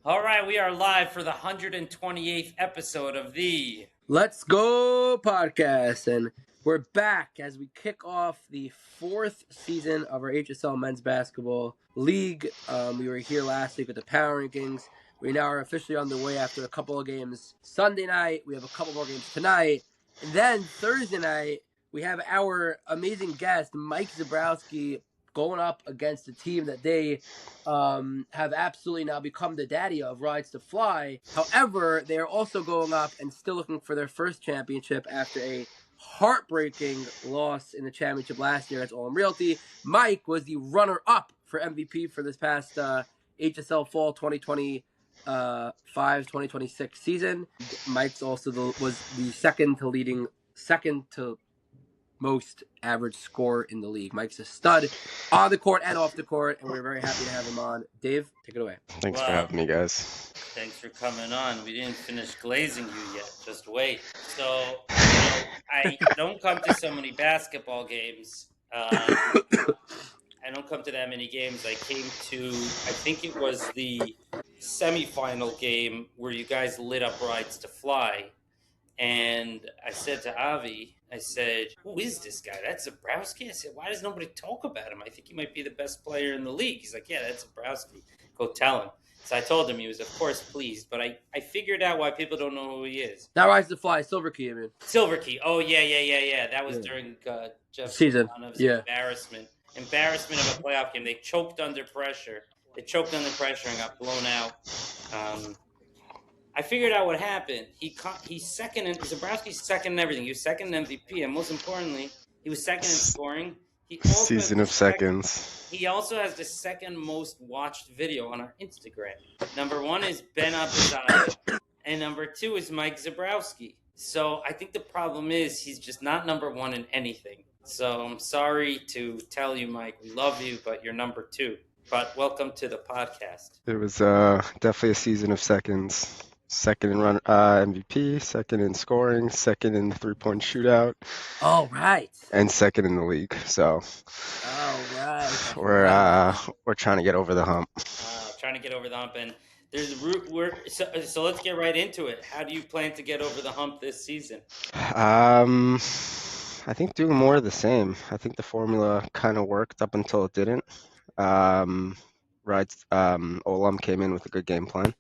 All right, we are live for the 128th episode of the Let's Go podcast, and we're back as we kick off the fourth season of our HSL Men's Basketball League. We were here last week with the power rankings. We now are officially underway after a couple of games Sunday night. We have a couple more games tonight. And then Thursday night, we have our amazing guest, Mike Zborowski, going up against a team that they have absolutely now become the daddy of, Rides to Fly. However, they are also going up and still looking for their first championship after a heartbreaking loss in the championship last year against All Realty. Mike was the runner-up for MVP for this past HSL Fall 2025-2026 season. Mike's also was the second to most average score in the league. Mike's a stud on the court and off the court, and we're very happy to have him on. Dave, take it away. Thanks for having me, guys. Thanks for coming on. We didn't finish glazing you yet. Just wait. So, I don't come to so many basketball games. I don't come to that many games. I came to, I think it was the semifinal game where you guys lit up Rides to Fly. And I said to Avi, I said, who is this guy? That's Zborowski? I said, why does nobody talk about him? I think he might be the best player in the league. He's like, yeah, that's Zborowski. Go tell him. So I told him. He was, of course, pleased. But I figured out why people don't know who he is. Not Rise to Fly, Silver Key, I mean. Silver Key. Oh, yeah. That was during Jeff's season. Embarrassment of a playoff game. They choked under pressure. And got blown out. I figured out what happened. He's second in Zborowski's second in everything. He was second in MVP, and most importantly, he was second in scoring. Season of seconds. He also has the second most watched video on our Instagram. Number one is Ben Abizadeh, and number two is Mike Zborowski. So I think the problem is he's just not number one in anything. So I'm sorry to tell you, Mike, we love you, but you're number two. But welcome to the podcast. It was definitely a season of seconds. Second in run MVP, second in scoring, second in the three-point shootout. Oh, right. And second in the league. So we're trying to get over the hump. And there's a route so let's get right into it. How do you plan to get over the hump this season? I think doing more of the same. I think the formula kind of worked up until it didn't. Olam came in with a good game plan.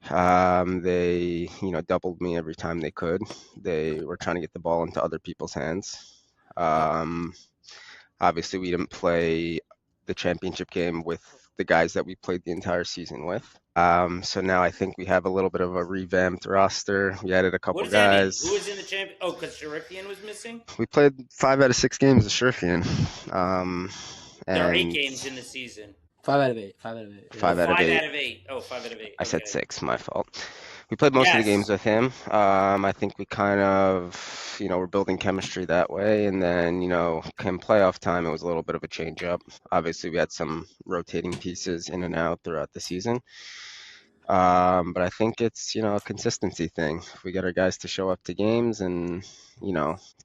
They, doubled me every time they could. They were trying to get the ball into other people's hands. Obviously, we didn't play the championship game with the guys that we played the entire season with. So now I think we have a little bit of a revamped roster. We added a couple guys. Who was in the champion? Oh, because Sharifian was missing? We played 5 out of 6 games with Sharifian. There are 8 games in the season. 5 out of 8. 5 out of 8. Oh, 5 out of 8. I said 6, my fault. We played most of the games with him. I think we kind of, we're building chemistry that way. And then, come playoff time, it was a little bit of a change up. Obviously, we had some rotating pieces in and out throughout the season. But I think it's, a consistency thing. If we get our guys to show up to games and,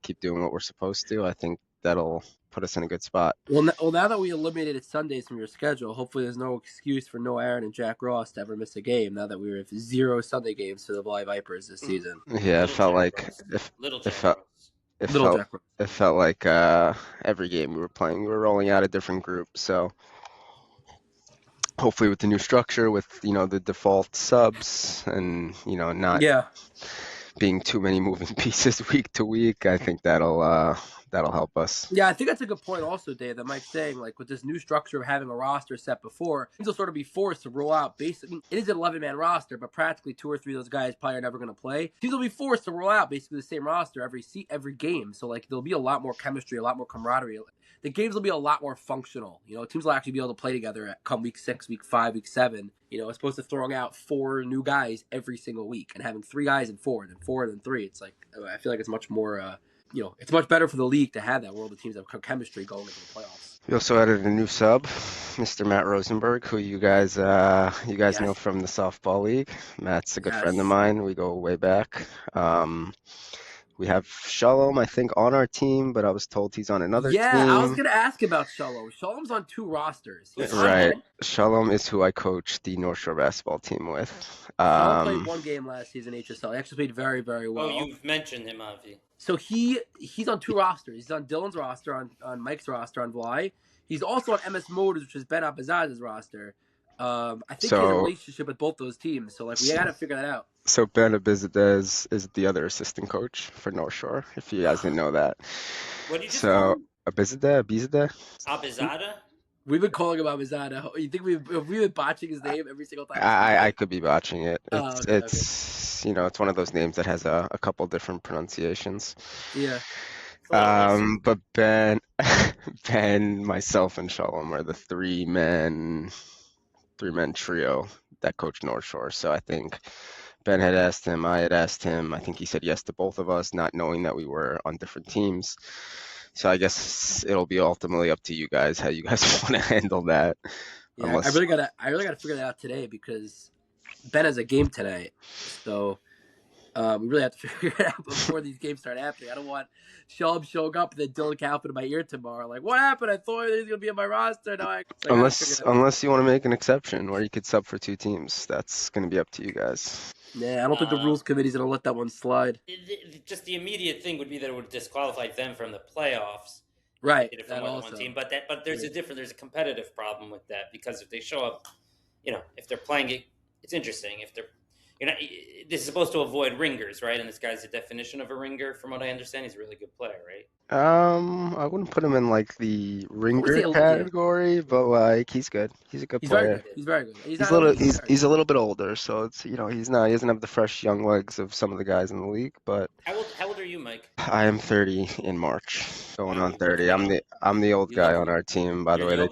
keep doing what we're supposed to, I think that'll put us in a good spot. Well, now that we eliminated Sundays from your schedule, hopefully there's no excuse for Noah Aaron and Jack Ross to ever miss a game. Now that we have 0 Sunday games for the Bly Vipers this season. Yeah, it felt like every game we were playing, we were rolling out a different group. So hopefully with the new structure, with the default subs, and not being too many moving pieces week to week, I think that'll help us. Yeah, I think that's a good point also, Dave, that Mike's saying, like, with this new structure of having a roster set before, teams will sort of be forced to roll out basically, it is an 11-man roster, but practically 2 or 3 of those guys probably are never going to play. Teams will be forced to roll out basically the same roster every game. So, like, there'll be a lot more chemistry, a lot more camaraderie. The games will be a lot more functional. Teams will actually be able to play together at come week 6, week 5, week 7. As opposed to throwing out 4 new guys every single week and having 3 guys in 4, then 4, then 3. It's like, I feel like it's much more, it's much better for the league to have that, where all the teams have chemistry going into the playoffs. We also added a new sub, Mr. Matt Rosenberg, who you guys know from the softball league. Matt's a good friend of mine. We go way back. We have Shalom, I think, on our team, but I was told he's on another Yeah, I was team. gonna ask about Shalom. Shalom's on 2 rosters. He's Who's on Right. one. Shalom is who I coach the North Shore basketball team with. Shalom played 1 game last season HSL. He actually played very, very well. Oh, you've mentioned him, Avi. So he's on 2 rosters. He's on Dylan's roster, on Mike's roster, on Vlai. He's also on MS Motors, which is Ben Apazaz's roster. I think he has a relationship with both those teams, so like we gotta figure that out. So Ben Abizadeh is the other assistant coach for North Shore, if you guys didn't know that. What did you just call him? Abizadeh? Abizadeh? We've been calling him Abizadeh. You think we've been botching his name every single time? I could be botching it. Oh, It's you know, it's one of those names that has a couple different pronunciations. Yeah. But Ben, myself, and Shalom are the three-man trio that coach North Shore. So I think Ben had asked him, I had asked him. I think he said yes to both of us, not knowing that we were on different teams. So I guess it'll be ultimately up to you guys how you guys want to handle that. Yeah, I really gotta figure that out today because Ben has a game tonight. So we really have to figure it out before these games start happening. I don't want Shalom showing up and then Dylan Calvin in my ear tomorrow. Like, what happened? I thought he was gonna be on my roster. Now unless you want to make an exception where you could sub for 2 teams, that's gonna be up to you guys. Yeah, I don't think the rules committee's gonna let that one slide. Just the immediate thing would be that it would disqualify them from the playoffs. Right. If that also. One team, but there's there's a competitive problem with that because if they show up, if they're playing it, it's interesting. If they're this is supposed to avoid ringers, right? And this guy's the definition of a ringer, from what I understand. He's a really good player, right? I wouldn't put him in like the ringer category, but like he's good. He's a good player. He's very good. He's a little bit older, so it's he doesn't have the fresh young legs of some of the guys in the league. But how old are you, Mike? I am 30 in March, going on 30. I'm the old guy on our team. By the way,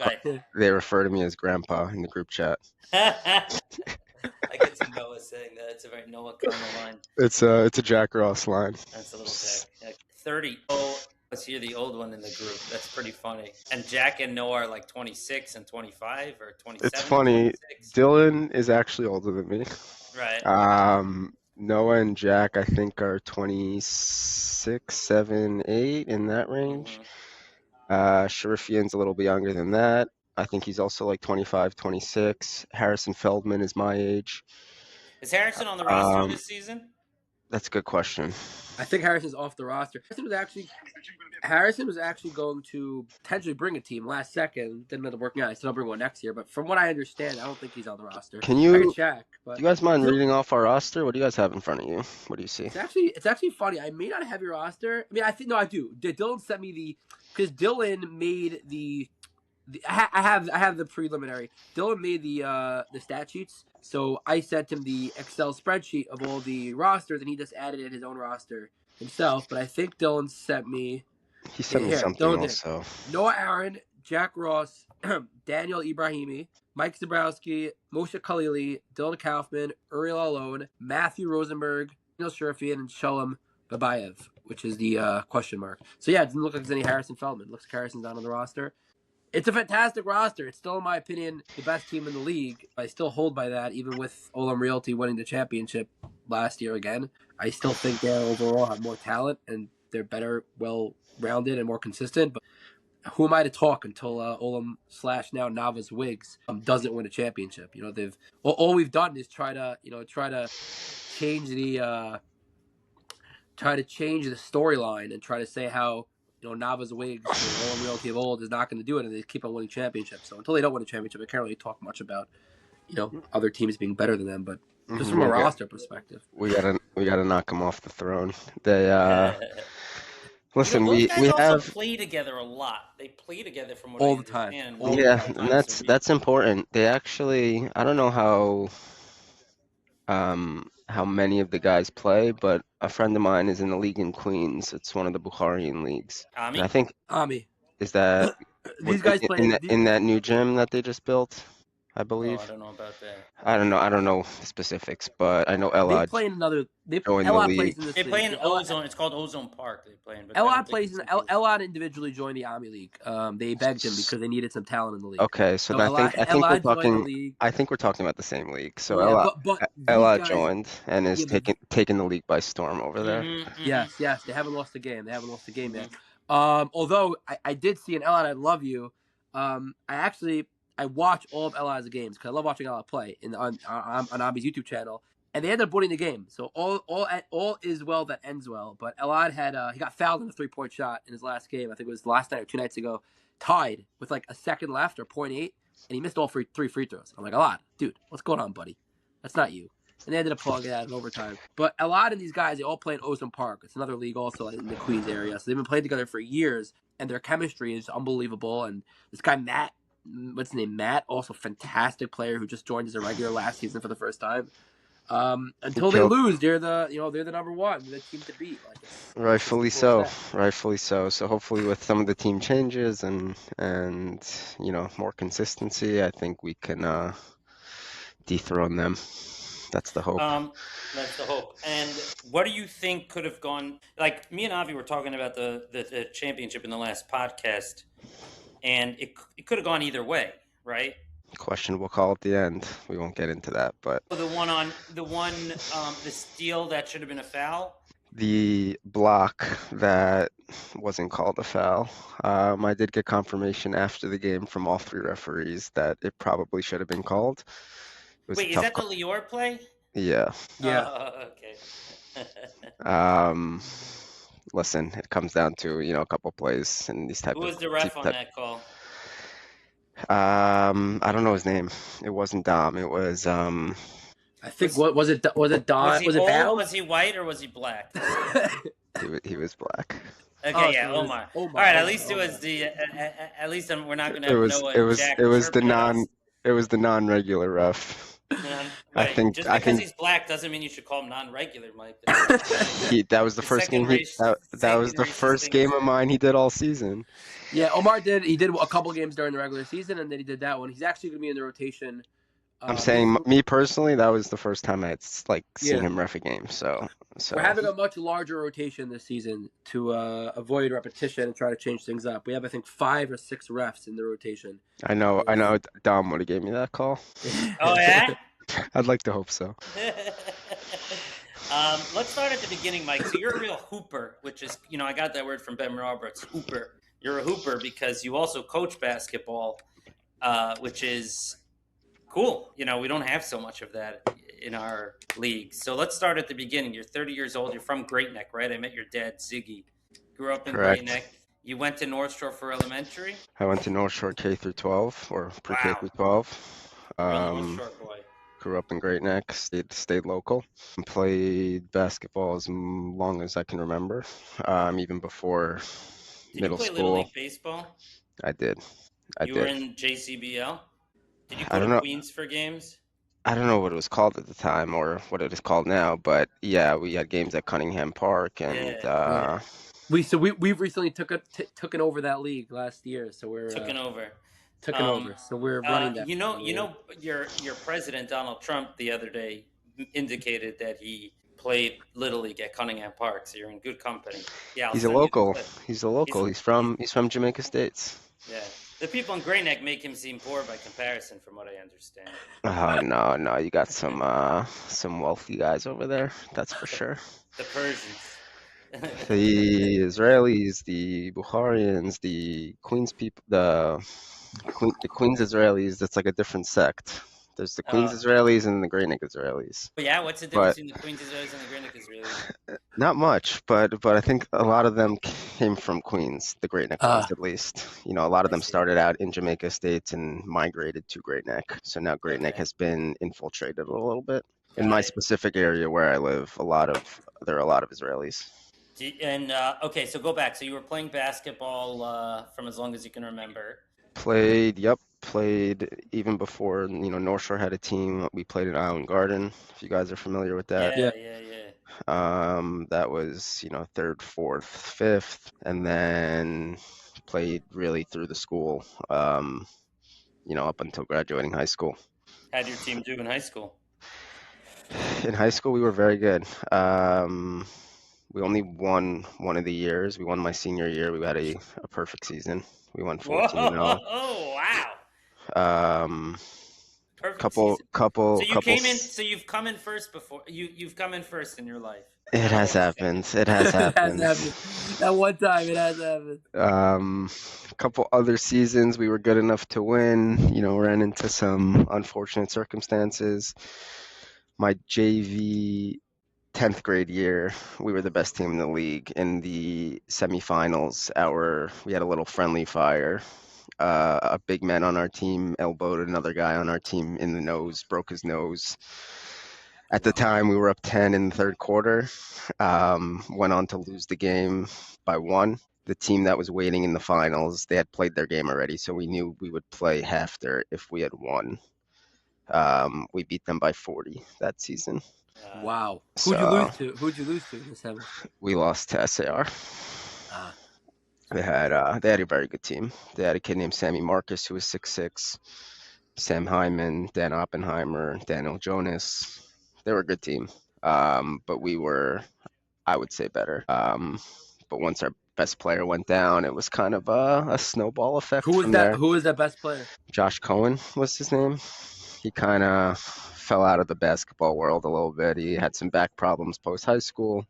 they refer to me as Grandpa in the group chat. I get to Noah saying that. It's a very Noah kind of line. It's a Jack Ross line. That's a little Jack. 30. Oh, let's hear the old one in the group. That's pretty funny. And Jack and Noah are like 26 and 25 or 27. It's funny. 26. Dylan is actually older than me. Right. Noah and Jack, I think, are 26, 7, 8 in that range. Sharifian's a little bit younger than that. I think he's also like 25, 26. Harrison Feldman is my age. Is Harrison on the roster this season? That's a good question. I think Harrison's off the roster. Harrison was actually going to potentially bring a team last second. Didn't end up working out. I still don't bring one next year. But from what I understand, I don't think he's on the roster. I can check. But do you guys mind reading off our roster? What do you guys have in front of you? What do you see? It's actually funny. I may not have your roster. I mean, I do. Dylan sent me because Dylan made I have the preliminary. Dylan made the stat sheets, so I sent him the Excel spreadsheet of all the rosters, and he just added in his own roster himself. But I think Dylan sent me. He sent me something also. Noah Aaron, Jack Ross, Daniel Ibrahimi, Mike Zborowski, Moshe Khalili, Dylan Kaufman, Uriel Alone, Matthew Rosenberg, Daniel Sherifian, and Shalom Babayev, which is the question mark. So yeah, it doesn't look like there's any Harrison Feldman. It looks like Harrison's not on the roster. It's a fantastic roster. It's still, in my opinion, the best team in the league. I still hold by that, even with Olam Realty winning the championship last year again. I still think they overall have more talent, and they're better, well-rounded, and more consistent. But who am I to talk until Olam / now Nava's Wigs doesn't win a championship? They've all we've done is try to change the storyline and try to say how Nava's Wigs or Olam Realty of old is not going to do it, and they keep on winning championships. So until they don't win a championship, I can't really talk much about other teams being better than them. But just from a roster perspective, we gotta knock them off the throne. They listen. Those guys also have play together a lot. They play together from what all I the time. Understand. And that's important. They actually, I don't know how many of the guys play, but a friend of mine is in the league in Queens. It's one of the Bukharian leagues. Ami? And I think Ami. Is that These guys play in that new gym that they just built? I Oh, I believe. don't know about that. I don't know the specifics, but I know They Ella play in another. joined the Elad plays league. in this They play league. in Yeah, Ozone. It's called Ozone Park. They play in, but I don't Elad think plays it's in in Ozone. Elad individually joined the Army League. They begged him because they needed some talent in the league. Okay, so So then Elad joined the league. I think we're talking about the same league. So Yeah, but these Ella guys, joined and is yeah, but taking the league by storm over there. Mm-hmm. yes, they haven't lost a game. They haven't lost a game Mm-hmm. yet. Although I did see an Elad, I love you. I watch all of Elad's games because I love watching Elad play on Abi's YouTube channel. And they ended up winning the game, so all is well that ends well. But Elad had he got fouled in a 3-point shot in his last game. I think it was last night or 2 nights ago, tied with like a second left or .8, and he missed all three free throws. I'm like, Elad, dude, what's going on, buddy? That's not you. And they ended up pulling it out in overtime. But a lot of these guys, they all play in Ozone Park. It's another league also in the Queens area. So they've been playing together for years, and their chemistry is unbelievable. And this guy, Matt, what's his name? Matt, also fantastic player who just joined as a regular last season for the first time. Until they lose, they're the number one, the team to beat. Like Rightfully so. Rightfully so. So hopefully with some of the team changes and more consistency, I think we can dethrone them. That's the hope. That's the hope. And what do you think could have gone? Like me and Avi were talking about the championship in the last podcast, and it could have gone either way, right? Questionable call at the end. We won't get into that, but the steal that should have been a foul. The block that wasn't called a foul. I did get confirmation after the game from all three referees that it probably should have been called. Wait, is that the Lior play? Yeah. Yeah. Okay. Listen, it comes down to a couple plays and these type. Who was the ref on that call? I don't know his name. It wasn't Dom. It was I think what was it? Was it Don? Was he old? Was he white or was he black? He was black. Okay, yeah, Omar. All right, at least it was the. At least we're not going to have Noah. It was the non-regular ref. I think just because he's black doesn't mean you should call him non-regular, Mike. That was the first game. That was the first game of mine he did all season. Yeah, Omar did. He did a couple games during the regular season, and then he did that one. He's actually going to be in the rotation. I'm saying, me personally, that was the first time I had seen him ref a game. So we're having a much larger rotation this season to avoid repetition and try to change things up. We have, I think, 5 or 6 refs in the rotation. I know. Dom would have gave me that call. Oh yeah. I'd like to hope so. Let's start at the beginning, Mike. So you're a real hooper, which is, I got that word from Ben Roberts, hooper. You're a hooper because you also coach basketball, which is cool. We don't have so much of that in our league. So let's start at the beginning. You're 30 years old. You're from Great Neck, right? I met your dad, Ziggy. Grew up in Great Neck. You went to North Shore for elementary? I went to North Shore K through 12 or pre-K through 12. North Shore boy. Grew up in Great Neck, stayed local. Played basketball as long as I can remember, even before middle school. Did you play Little League baseball? I did. You were in JCBL? Did you go to Queens for games? I don't know what it was called at the time or what it is called now, but yeah, we had games at Cunningham Park and we've recently taken over that league last year, so we're taken over. So we're running that. Your president Donald Trump the other day indicated that he played Little League at Cunningham Park, so you're in good company. Yeah, he's a local. He's from Jamaica Estates. Yeah. The people in Great Neck make him seem poor by comparison, from what I understand. Oh no, you got some wealthy guys over there, that's for sure. The Persians. The Israelis, the Bukharians, the Queens people, the Queens Israelis. That's like a different sect. There's the Queens Israelis and the Great Neck Israelis. Yeah, what's the difference between the Queens Israelis and the Great Neck Israelis? Not much, but I think a lot of them came from Queens, the Great Neck ones at least. A lot of them started out in Jamaica Estates and migrated to Great Neck. So now Great Neck has been infiltrated a little bit. In my specific area where I live, there are a lot of Israelis. And so go back. So you were playing basketball from as long as you can remember. Played even before, North Shore had a team. We played in Island Garden, if you guys are familiar with that. Yeah. That was, 3rd, 4th, 5th, and then played really through the school. up until graduating high school. How'd your team do in high school? In high school, we were very good. We only won one of the years. We won my senior year. We had a perfect season. We won 14-0. Whoa! Wow! Um, Perfect couple, season. couple, So you couple. came in. So you've come in first before. You've come in first in your life. It Not has always happened. second. It has It has happened. happened. That one time, it has happened. A couple other seasons we were good enough to win. Ran into some unfortunate circumstances. My JV 10th grade year, we were the best team in the league. In the semifinals, we had a little friendly fire. A big man on our team elbowed another guy on our team in the nose, broke his nose. At the time, we were up 10 in the third quarter. Went on to lose the game by 1. The team that was waiting in the finals, they had played their game already, so we knew we would play after if we had won. We beat them by 40 that season. Wow. So Who'd you lose to in the seventh? we lost to SAR. They had a very good team. They had a kid named Sammy Marcus who was 6'6", Sam Hyman, Dan Oppenheimer, Daniel Jonas. They were a good team. But we were, I would say, better. But once our best player went down, it was kind of a snowball effect Who was from that? there. Who was that best player? Josh Cohen was his name. He kind of fell out of the basketball world a little bit. He had some back problems post high school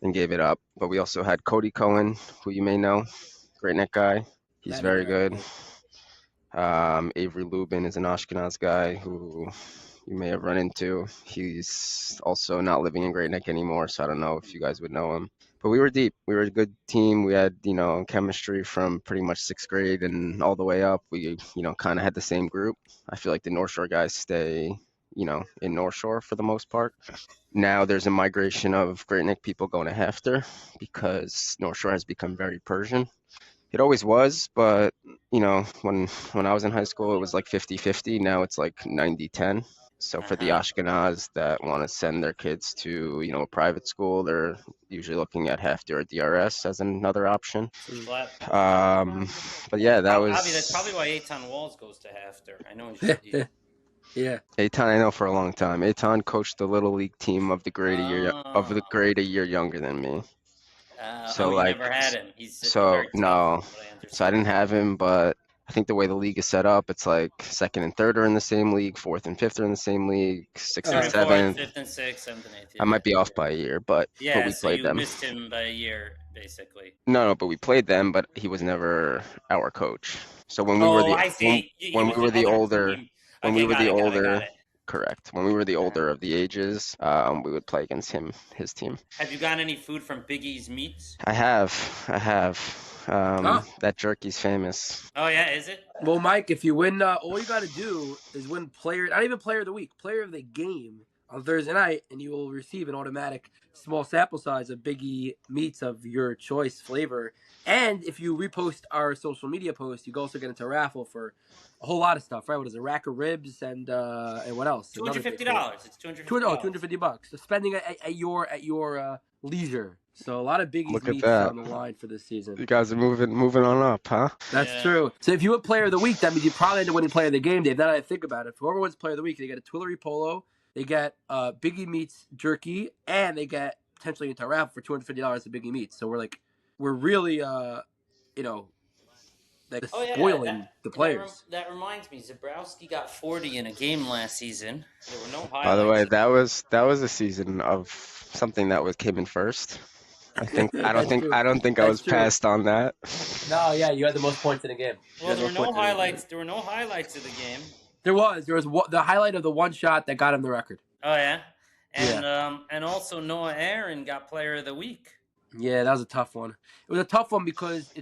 and gave it up. But we also had Cody Cohen, who you may know, great neck guy. He's very good. Avery Lubin is an Ashkenaz guy who you may have run into. He's also not living in Great Neck anymore, so I don't know if you guys would know him. But we were deep. We were a good team. We had, chemistry from pretty much 6th grade and all the way up. We, kind of had the same group. I feel like the North Shore guys stay, in North Shore for the most part. Now there's a migration of Great Neck people going to Hafter because North Shore has become very Persian. It always was, but, when I was in high school, it was like 50-50. Now it's like 90-10. So for the Ashkenaz that want to send their kids to, a private school, they're usually looking at Hafter or DRS as another option. But yeah, that was... That's probably why Eitan Walls goes to Hafter. I know he's... Yeah. Eitan, I know for a long time. Eitan coached the little league team of the grade a year younger than me. So you never had him. He's so no. So I didn't have him, but I think the way the league is set up, it's like 2nd and 3rd are in the same league, 4th and 5th are in the same league, 6th and 7th. 5th and 6th, 7th and 8th. I might be off by a year, but we played them. Missed him by a year, basically. No, but we played them, but he was never our coach. So when we were the older, correct. When we were the older of the ages, we would play against his team. Have you gotten any food from Biggie's Meats? I have. That jerky's famous. Oh yeah, is it? Well, Mike, if you win, all you got to do is win not even player of the week, player of the game on Thursday night, and you will receive an automatic small sample size of Biggie Meats of your choice flavor. And if you repost our social media post, you also get into a raffle for a whole lot of stuff, right? What is it? A rack of ribs and what else? $250. It's $250. $250. So spending at your leisure. So a lot of Biggie's Meats on the line for this season. You guys are moving on up, huh? That's true. So if you win Player of the Week, that means you probably end up winning Player of the Game, Dave. Now that I think about it, whoever wins Player of the Week, they get a Twillery Polo, they get Biggie Meats jerky, and they get potentially into a raffle for $250 of Biggie Meats. So we're really, spoiling the players. That reminds me, Zborowski got 40 in a game last season. There were no highlights. By the way, that was a season of something that came in first. I don't think I was passed on that. No, yeah, you had the most points in a game. Well, there were no highlights. There were no highlights of the game. There was the highlight of the one shot that got him the record. Oh yeah, and also Noah Aaron got Player of the Week. Yeah, that was a tough one. It was a tough one because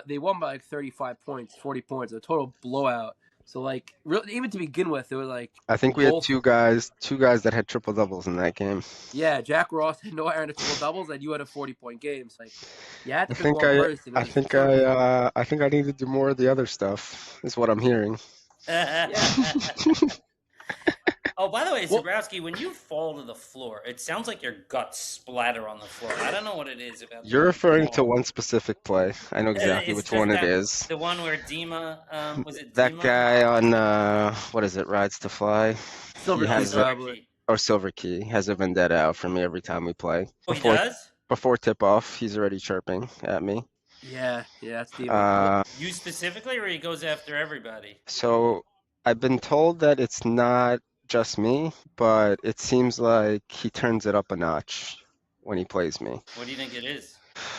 they won by like 35 points, 40 points, a total blowout. So really, even to begin with, it was like I think we had two guys that had triple doubles in that game. Yeah, Jack Ross and Noah Aaron had triple doubles, and you had a 40-point game. So you had to pick one person. I think I need to do more of the other stuff. Is what I'm hearing. Oh, Oh, by the way, Well, Zborowski, when you fall to the floor, it sounds like your guts splatter on the floor. I don't know what it is about You're when you referring to fall. one specific play. I know exactly It's which one just it that is. the one where Dima, was it That Dima? guy on what is it, Rides to Fly? He Silver No, Key has a Silver probably. Key. or Silver Key has a vendetta out for me every time we play. Oh, he Before does? before tip off, he's already chirping at me. Yeah, that's Dima. You specifically, or he goes after everybody? So I've been told that it's not just me, but it seems like he turns it up a notch when he plays me. What do you think it is?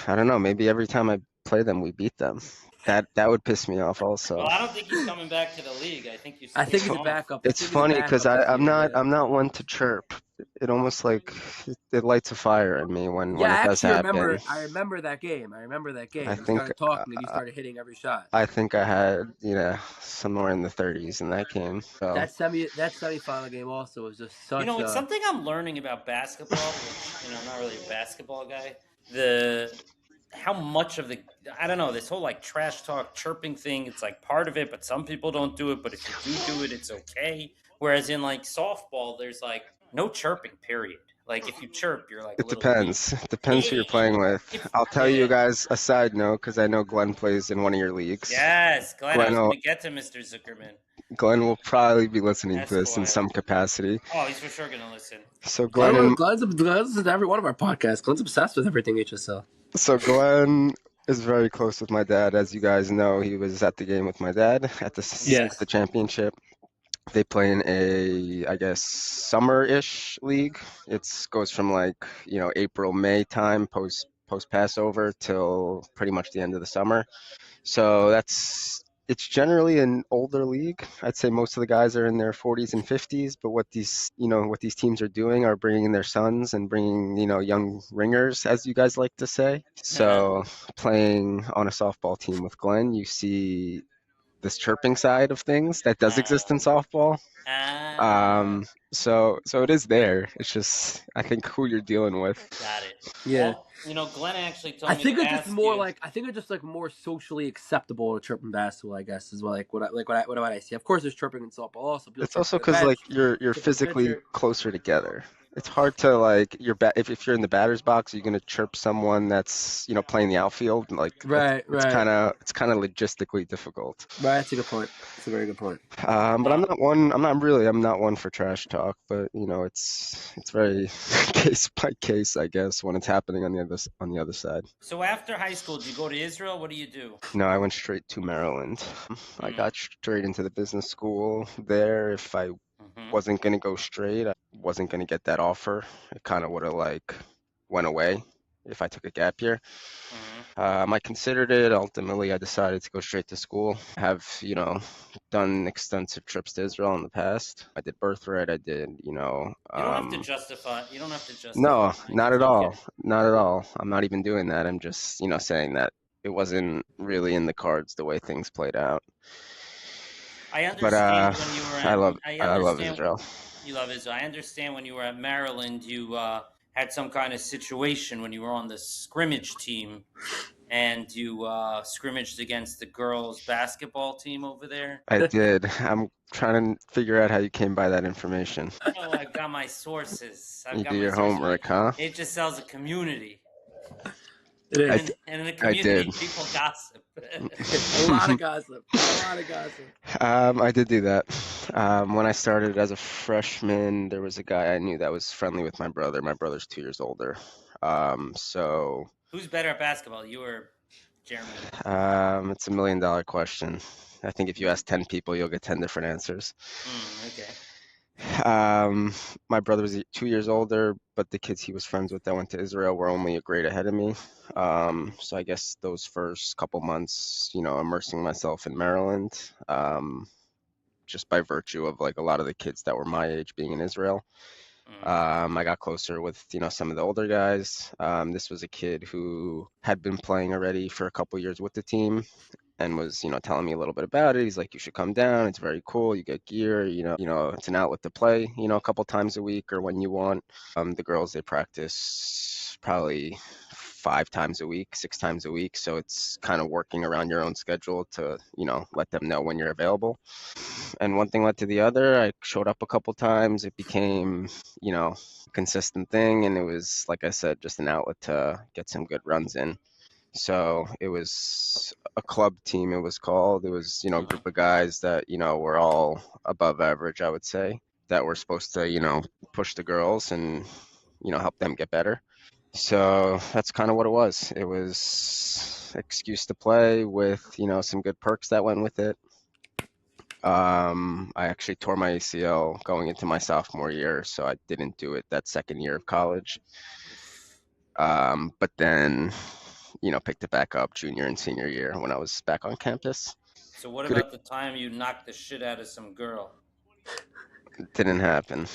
I don't know, maybe every time I play them, we beat them. That would piss me off Well, also. I don't think he's coming back to the league. I think you I scared think It's he's him a off. backup. I it's think he's a funny because backup this I'm year. not Yeah. I'm not one to chirp. It almost like it lights a fire in me when Yeah, I it does actually happen. remember. I remember that game. I remember that I game. We think started talking, and you started hitting every shot. I think I had, somewhere in the 30s in that game. So That semifinal game also was just You such know, it's a. something I'm learning about basketball, which, I'm not really a basketball guy. The how much of the I don't know, this whole like trash talk chirping thing, it's like part of it, but some people don't do it, but if you do it, it's okay. Whereas in like softball, there's like no chirping, period. Like if you chirp, you're like a it little weak. depends. It depends who you're playing with. If I'll tell you yeah. guys a side note because I know Glenn plays in one of your leagues. Yes, Glenn, I Glenn was will, gonna get to Mr. Zuckerman. Glenn will probably be listening to this in Esquire. some capacity. Oh, he's for sure gonna listen. So Glenn, Glenn and Glenn's in every one of our podcasts. Glenn's obsessed with everything HSL. so Glenn is very close with my dad, as you guys know. He was at the game with my dad at Yes. the championship. They play in a, I guess, summer-ish league. It's goes from like, April, May time, post Passover till pretty much the end of the summer. So it's generally an older league. I'd say most of the guys are in their 40s and 50s, but what these teams are doing are bringing their sons and bringing, young ringers, as you guys like to say. So playing on a softball team with Glenn, you see this chirping side of things that does exist in softball. Ah, So it is there. It's just I think who you're dealing with. got it. Yeah. Well, Glenn actually I told me think to it's just ask more you. like more socially acceptable to chirp in basketball. I guess is what I see. Of course, there's chirping in softball. Also, people It's chirp also on the because bench, like you're chirp on the physically pitcher. closer together. It's hard to like if you're in the batter's box, you're gonna chirp someone that's playing the outfield. Like Right, right. it's kind of logistically difficult. Right, that's a good point. That's a very good point. But Uh, I'm not one for trash talk. But it's very case by case, I guess, when it's happening on the other side. so after high school, did you go to Israel? What do you do? No, I went straight to Maryland. I Hmm. got straight into the business school there. If I Hmm. wasn't going to go straight, I wasn't going to get that offer. It kind of would have like went away if I took a gap year. Hmm. I considered it. Ultimately, I decided to go straight to school. Have, done extensive trips to Israel in the past. I did birthright. I did, You don't have to justify. You don't have to justify. no, Mike. not It's at all. okay. Not at all. I'm not even doing that. I'm just, saying that it wasn't really in the cards the way things played out. I But understand when you were at. I I love understand Israel. you love Israel. I understand when you were at Maryland, you had some kind of situation when you were on the scrimmage team, and you scrimmaged against the girls' basketball team over there. I did. I'm trying to figure out how you came by that information. Oh, I've got my sources. I've You got do my your sources. homework, huh? It just sells a community, It I, is. and in a I did. community, people gossip. A lot of gossip. A lot of gossip. I did do that. When I started as a freshman, there was a guy I knew that was friendly with my brother. My brother's 2 years older. So Who's better at basketball, you or Jeremy? it's $1 million question. I think if you ask 10 people, you'll get 10 different answers. Okay. My brother was 2 years older, but the kids he was friends with that went to Israel were only a grade ahead of me. So I guess those first couple months, immersing myself in Maryland, just by virtue of like a lot of the kids that were my age being in Israel. I got closer with, some of the older guys. This was a kid who had been playing already for a couple years with the team and was, telling me a little bit about it. He's like, you should come down. It's very cool. You get gear, it's an outlet to play, a couple times a week or when you want. The girls, they practice probably 5 times a week, 6 times a week. So it's kind of working around your own schedule to, let them know when you're available. And one thing led to the other. I showed up a couple times. It became, a consistent thing. And it was, like I said, just an outlet to get some good runs in. So it was a club team, it was called. It was, a Mm-hmm. group of guys that, were all above average, I would say, that were supposed to, push the girls and, help them get better. So that's kind of what it was. It was excuse to play with, some good perks that went with it. I actually tore my ACL going into my sophomore year, so I didn't do it that second year of college. But then, picked it back up junior and senior year when I was back on campus. So what Good, about the time you knocked the shit out of some girl? didn't happen.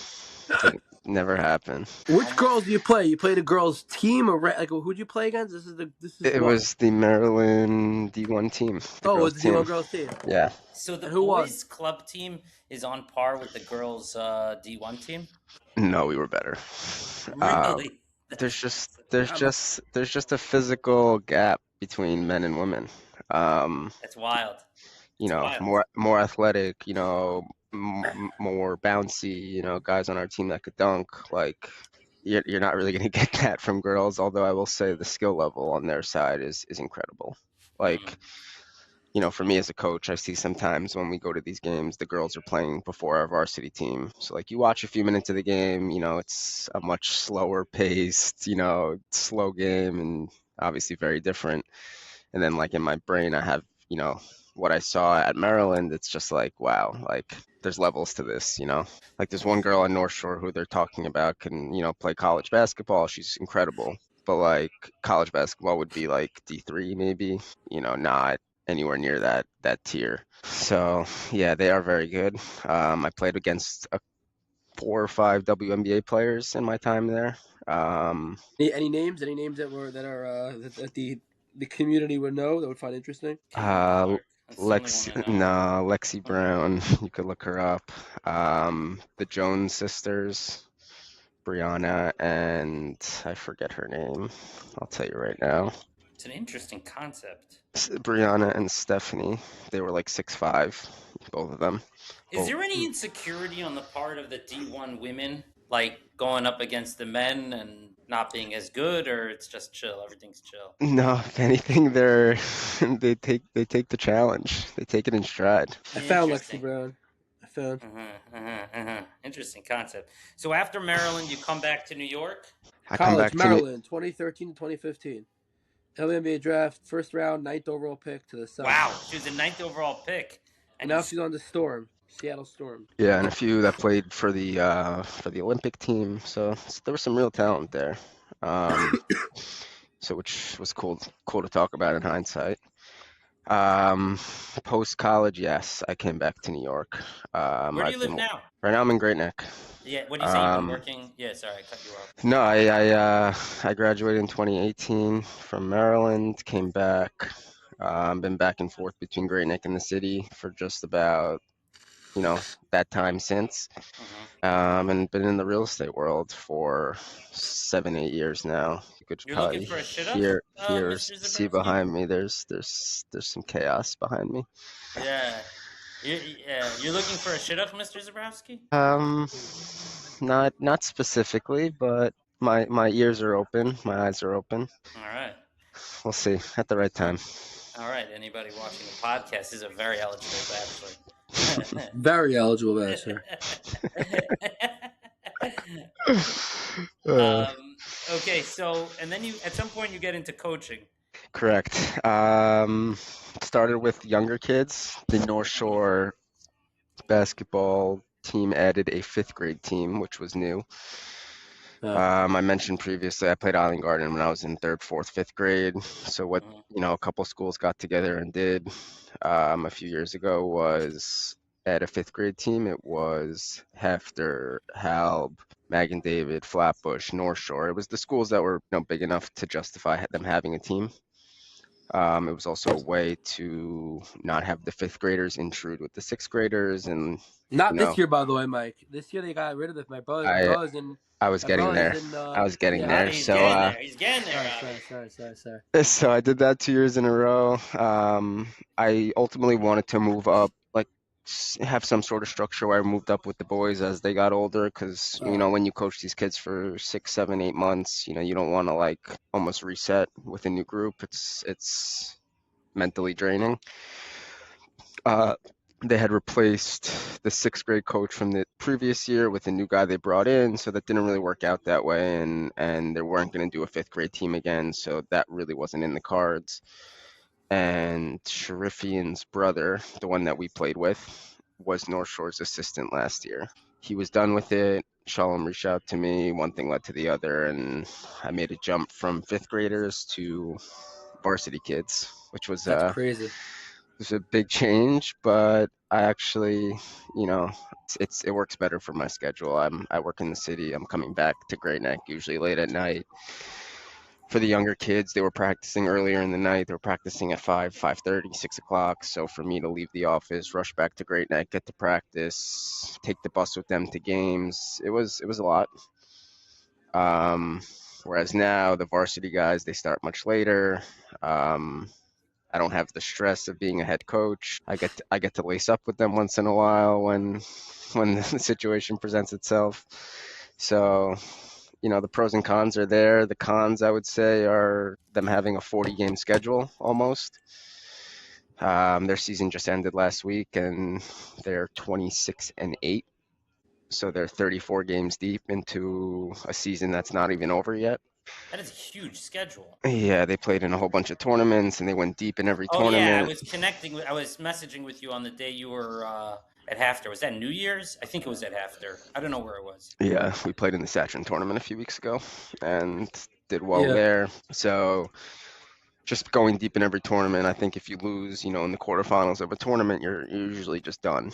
Didn't, never happened. Which Almost. girls do you play? You play the girls' team, or like who'd you play against? This is It what? was the Maryland D1 team, the Oh, it was girls the D1 team. girls team. Yeah. So the And who won? boys' club team is on par with the girls' D1 team. No, we were better. Um, Really? there's That's just interesting. there's I'm a, just there's just a physical gap between men and women. Um, That's wild. It's wild. more athletic, more bouncy, guys on our team that could dunk. Like you're not really going to get that from girls. Although I will say the skill level on their side is incredible. Mm-hmm. Like, for me as a coach, I see sometimes when we go to these games, the girls are playing before our varsity team. So like you watch a few minutes of the game, it's a much slower paced, slow game and obviously very different. And then like in my brain, I have, what I saw at Maryland. It's just like, wow, like there's levels to this. Like there's one girl in North Shore who they're talking about can, play college basketball. She's incredible. But like college basketball would be like D3 maybe, not anywhere near that tier. So yeah, they are very good. I played against 4 or 5 WNBA players in my time there. Um, any names? Any names that the community would know that would find interesting? Caitlin Clark. That's the only one I know. Lexi Brown, you could look her up. The Jones sisters, Brianna, and I forget her name. I'll tell you right now. It's an interesting concept. Brianna and Stephanie, they were like 6'5", both of them. Is Oh, there any insecurity on the part of the D1 women, like going up against the men and not being as good, or it's just chill? Everything's chill. no, if anything, they take the challenge. They take it in stride. I found Lexi Interesting. Brown. I found Interesting concept. So after Maryland, you come back to New York. I come college back to New. Maryland, 2013 to 2015. WNBA draft, first round, ninth overall pick to the Suns. Wow, she was a ninth overall pick, And and now she's on the Storm, Seattle Storm. Yeah, and a few that played for the Olympic team. So there was some real talent there. Um, so which was cool to talk about in hindsight. Post college, yes, I came back to New York. where do you I've live been now? right now. I'm in Great Neck. Yeah, what do you say? You've been working? Yeah, sorry, I cut you off. No, I graduated in 2018 from Maryland. Came back. Been back and forth between Great Neck and the city for just about that time since. And been in the real estate world for 7, 8 years now. You could You're looking probably for a shidduch, Mr. see Zborowski? behind me. There's some chaos behind me. Yeah. You're looking for a shidduch, Mr. Zborowski? Um, not specifically, but my ears are open, my eyes are open. All right. We'll see at the right time. All right. Anybody watching the podcast is a very eligible bachelor. Very eligible bachelor. Uh, Okay, so and then you at some point you get into coaching. Correct. Started with younger kids. The North Shore basketball team added a 5th grade team, which was new. I mentioned previously I played Island Garden when I was in 3rd, 4th, 5th grade. So what a couple schools got together and did a few years ago was add a 5th grade team. It was Hefter, Halb, Magen David, Flatbush, North Shore. It was the schools that were big enough to justify them having a team. It was also a way to not have the fifth graders intrude with the sixth graders, and Not you this know, year, by the way, Mike. This year they got rid of it. My I brother's in. I was My getting brother's there. in. I was getting Yeah. there. Avi, he's So getting there. He's getting there, Sorry, Avi. sorry. so I did that 2 years in a row. I ultimately wanted to move up, like have some sort of structure where I moved up with the boys as they got older, because when you coach these kids for 6, 7, 8 months, you don't want to like almost reset with a new group. It's mentally draining. Uh, they had replaced the sixth grade coach from the previous year with a new guy they brought in, so that didn't really work out that way, and they weren't going to do a fifth grade team again, so that really wasn't in the cards. And Sharifian's brother, the one that we played with, was North Shore's assistant last year. He was done with it. Shalom reached out to me. One thing led to the other, and I made a jump from fifth graders to varsity kids, which was That's crazy. a big change. But I actually, it works better for my schedule. I work in the city. I'm coming back to Great Neck usually late at night. For the younger kids, they were practicing earlier in the night. They were practicing at 5, 5:30, 6 o'clock. So for me to leave the office, rush back to Great Neck, get to practice, take the bus with them to games, it was a lot. Um, Whereas now the varsity guys, they start much later. I don't have the stress of being a head coach. I get to lace up with them once in a while when the situation presents itself. So, the pros and cons are there. The cons, I would say, are them having a 40-game schedule almost. Their season just ended last week, and they're 26-8. So they're 34 games deep into a season that's not even over yet. That is a huge schedule. Yeah, they played in a whole bunch of tournaments, and they went deep in every Oh yeah, I tournament. was I was messaging with you on the day you were at Hafter. Was that New Year's? I think it was at Hafter. I don't know where it was. Yeah, we played in the Saturn tournament a few weeks ago and did well Yeah. there. So just going deep in every tournament, I think if you lose, in the quarterfinals of a tournament, you're usually just done.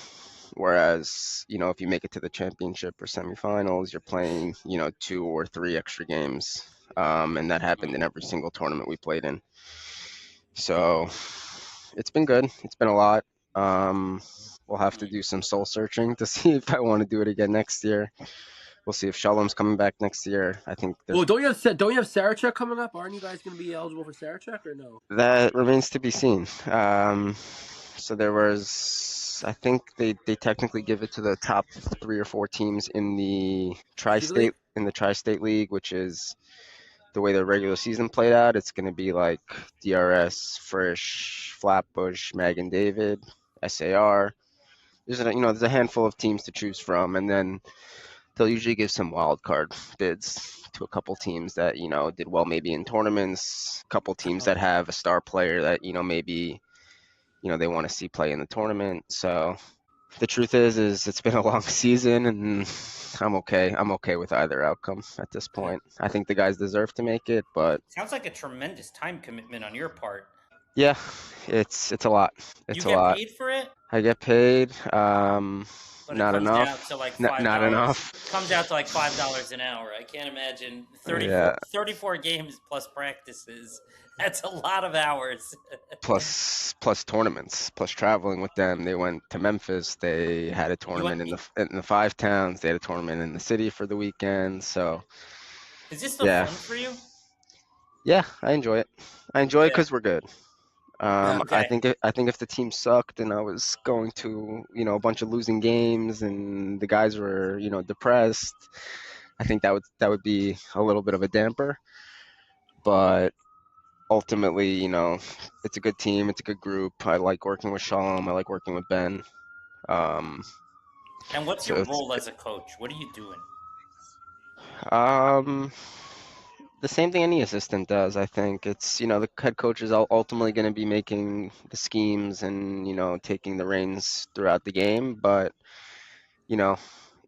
Whereas, if you make it to the championship or semifinals, you're playing, 2 or 3 extra games. And that happened in every single tournament we played in. So it's been good. It's been a lot. We'll have to do some soul searching to see if I want to do it again next year. We'll see if Shalom's coming back next year. I think Well, don't you have Sarachek coming up? Aren't you guys going to be eligible for Sarachek or no? that remains to be seen. So there was, I think they technically give it to the top 3 or 4 teams in the League? tri-state league, which is the way the regular season played out. It's going to be like DRS, Frisch, Flatbush, Mag and David, SAR. There's a handful of teams to choose from, and then they'll usually give some wild card bids to a couple teams that did well maybe in tournaments, a couple teams that have a star player that maybe they want to see play in the tournament. So the truth is it's been a long season, and I'm okay with either outcome at this point. I think the guys deserve to make it, but Sounds like a tremendous time commitment on your part. yeah, it's a lot. You It's a get lot. paid for it, I get paid, but it not comes out enough. to like Not $5. enough. Comes out to like $5 an hour. I can't imagine Yeah. 34 games plus practices. That's a lot of hours. Plus tournaments, plus traveling with them. They went to Memphis. They had a You went, tournament in the five towns. They had a tournament in the city for the weekend. So is this still yeah, fun for you? yeah, I enjoy it. I enjoy it Yeah. because we're good. Yeah. Okay. I think if the team sucked and I was going to a bunch of losing games and the guys were depressed, I think that would be a little bit of a damper. But ultimately, it's a good team. It's a good group. I like working with Shalom. I like working with Ben. Um, And what's so your it's role as a coach? What are you doing? um, the same thing any assistant does. I think it's the head coach is ultimately going to be making the schemes and taking the reins throughout the game, but you know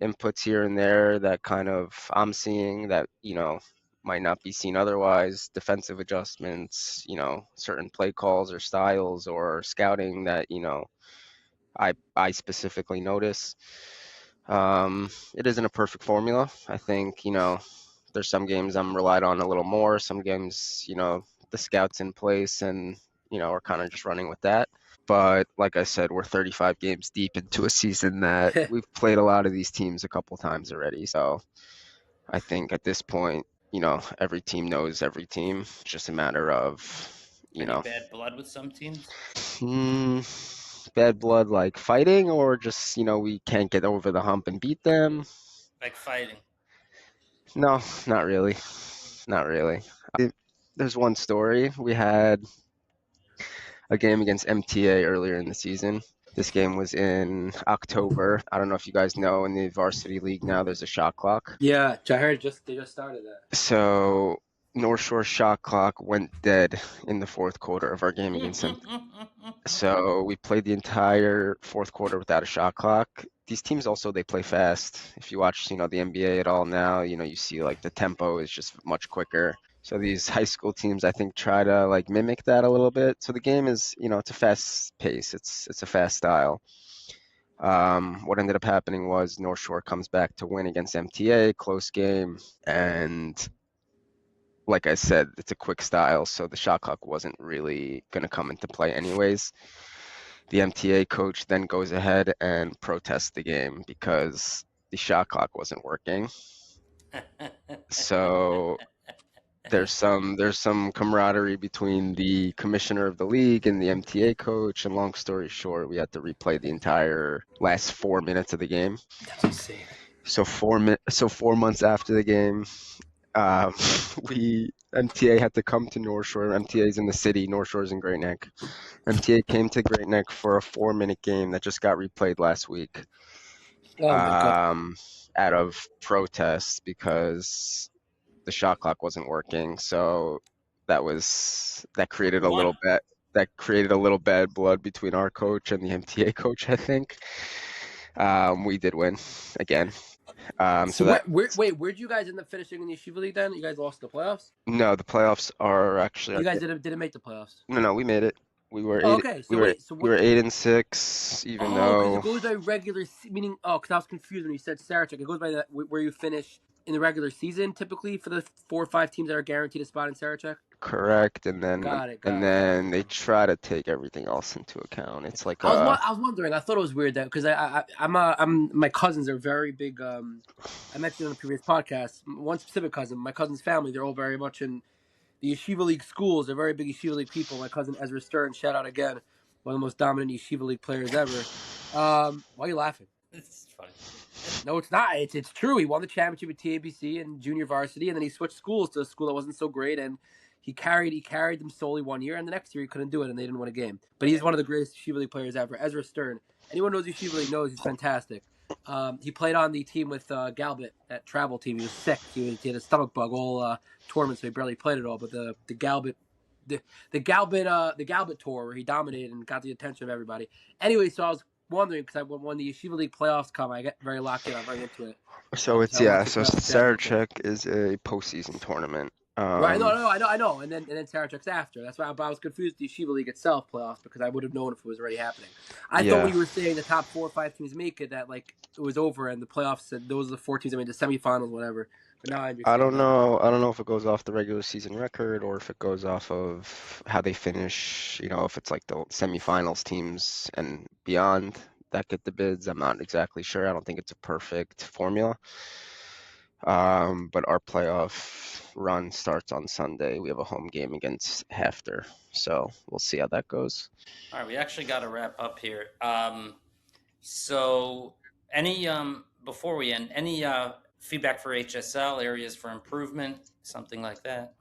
inputs here and there that kind of I'm seeing that might not be seen otherwise. Defensive adjustments, certain play calls or styles or scouting that I specifically notice. It isn't a perfect formula. I think, there's some games I'm relied on a little more. Some games, the scouts in place and we're kind of just running with that. But like I said, we're 35 games deep into a season that we've played a lot of these teams a couple times already. So I think at this point, every team knows every team. It's just a matter of, Any bad blood with some teams? bad blood like fighting, or just, we can't get over the hump and beat them. Like fighting? No, not really. Not really. There's one story. We had a game against MTA earlier in the season. This game was in October. I don't know if you guys know, in the varsity league now, there's a shot clock. Yeah, I heard they just started that. So North Shore shot clock went dead in the fourth quarter of our game against them. So we played the entire fourth quarter without a shot clock. These teams also, they play fast. If you watch, the NBA at all now, you see like the tempo is just much quicker. So these high school teams, I think, try to like mimic that a little bit. So the game is, it's a fast pace. It's a fast style. What ended up happening was North Shore comes back to win against MTA, close game, and like I said, it's a quick style, so the shot clock wasn't really going to come into play anyways. The MTA coach then goes ahead and protests the game because the shot clock wasn't working. So there's some camaraderie between the commissioner of the league and the MTA coach, and long story short, we had to replay the entire last 4 minutes of the game. That's insane. So 4 months after the game, MTA had to come to North Shore. MTA is in the city. North Shore is in Great Neck. MTA came to Great Neck for a 4-minute game that just got replayed last week. Oh my God. Out of protest because the shot clock wasn't working. So that created a little bad blood between our coach and the MTA coach, I think. We did win again. Where'd you guys end up finishing in the Yeshiva League then? You guys lost the playoffs? No, the playoffs are actually. You guys didn't make the playoffs. No, we made it. We were Oh, eight. okay, we so were wait, so we were 8-6, even because though it goes by regular meaning. Oh, because I was confused when you said Sarachek. It goes by that where you finish in the regular season typically for the 4 or 5 teams that are guaranteed a spot in Sarachek. correct, and then Got it. they try to take everything else into account. It's like I was wondering. I thought it was weird that because I'm my cousins are very big. I mentioned on a previous podcast one specific cousin. My cousin's family, they're all very much in the Yeshiva League schools. They're very big Yeshiva League people. My cousin Ezra Stern, shout out again, one of the most dominant Yeshiva League players ever. Why are you laughing? It's funny. No, it's not. It's true. He won the championship at TABC and junior varsity, and then he switched schools to a school that wasn't so great, and he carried them solely one year, and the next year he couldn't do it, and they didn't win a game. But he's one of the greatest Yeshiva League players ever. Ezra Stern. Anyone knows Yeshiva League knows he's fantastic. He played on the team with Galbit, that travel team. He was sick. He had a stomach bug all tournament, so he barely played at all. But the Galbit tour where he dominated and got the attention of everybody. Anyway, so I was wondering because when the Yeshiva League playoffs come, I get very locked in. I'm very into it. So it's So I want So the playoffs Sarachek is a postseason tournament. Right, no, I know, and then Sarachek's after. That's why I was confused with the Yeshiva League itself playoffs because I would have known if it was already happening. I thought when you were saying the top 4 or 5 teams make it, that like it was over and the playoffs said those are the 4 teams that made the semifinals, whatever. But now I understand. I don't know. I don't know if it goes off the regular season record or if it goes off of how they finish. If it's like the semifinals teams and beyond that get the bids. I'm not exactly sure. I don't think it's a perfect formula. But our playoff run starts on Sunday. We have a home game against Hafter, so we'll see how that goes. All right, we actually got to wrap up here. So, any before we end, any feedback for HSL, areas for improvement, something like that?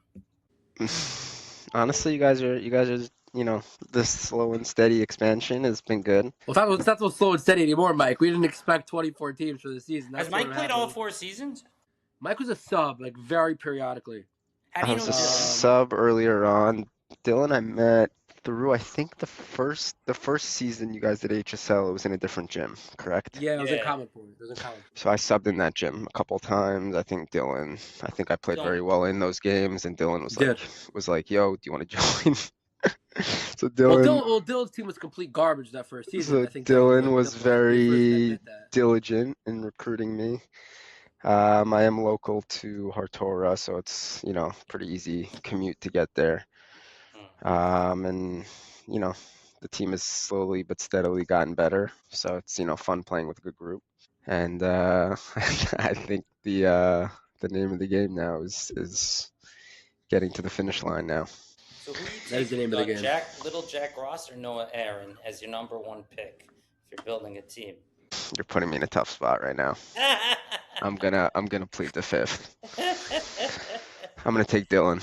Honestly, you guys are this slow and steady expansion has been good. Well, it's not so slow and steady anymore, Mike. We didn't expect 24 teams for the season. Has Mike played all 4 seasons? Mike was a sub, like very periodically. How do you I know was a Dylan? sub earlier on. Dylan, I met through, I think the first season you guys did HSL, it was in a different gym, correct? Yeah, it was in Yeah. Common Point. It was in Common Point. So I subbed in that gym a couple times. I think I played very well in those games, and Dylan was like, "Yo, do you want to join?" So Dylan's team was complete garbage that first season. So I think Dylan was the very first that. diligent in recruiting me. I am local to Hartora, so it's pretty easy commute to get there. And you know, the team has slowly but steadily gotten better. So it's fun playing with a good group. And I think the name of the game now is getting to the finish line now. So who are you That is the taking? name of the game. Little Jack Ross or Noah Aaron as your number one pick if you're building a team? You're putting me in a tough spot right now. I'm gonna plead the fifth. I'm gonna take Dylan.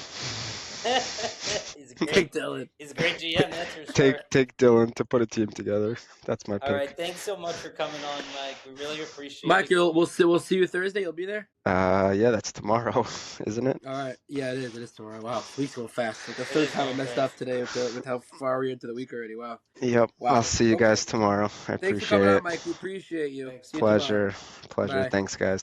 He's a Take great, Dylan. he's a great GM, that's for sure. Take Dylan to put a team together. That's my pick. All right, thanks so much for coming on, Mike. We really appreciate Mike, it. we'll see you Thursday. You'll be there. Yeah, that's tomorrow, isn't it? All right. Yeah, it is. It is tomorrow. Wow, week's going fast. Like the third time I messed up today with how far we're into the week already. Wow. Yep. Wow. I'll see you guys tomorrow. I Thanks appreciate for coming it. out, Mike. We appreciate you. Thanks. See you tomorrow. Pleasure. Bye. Thanks, guys.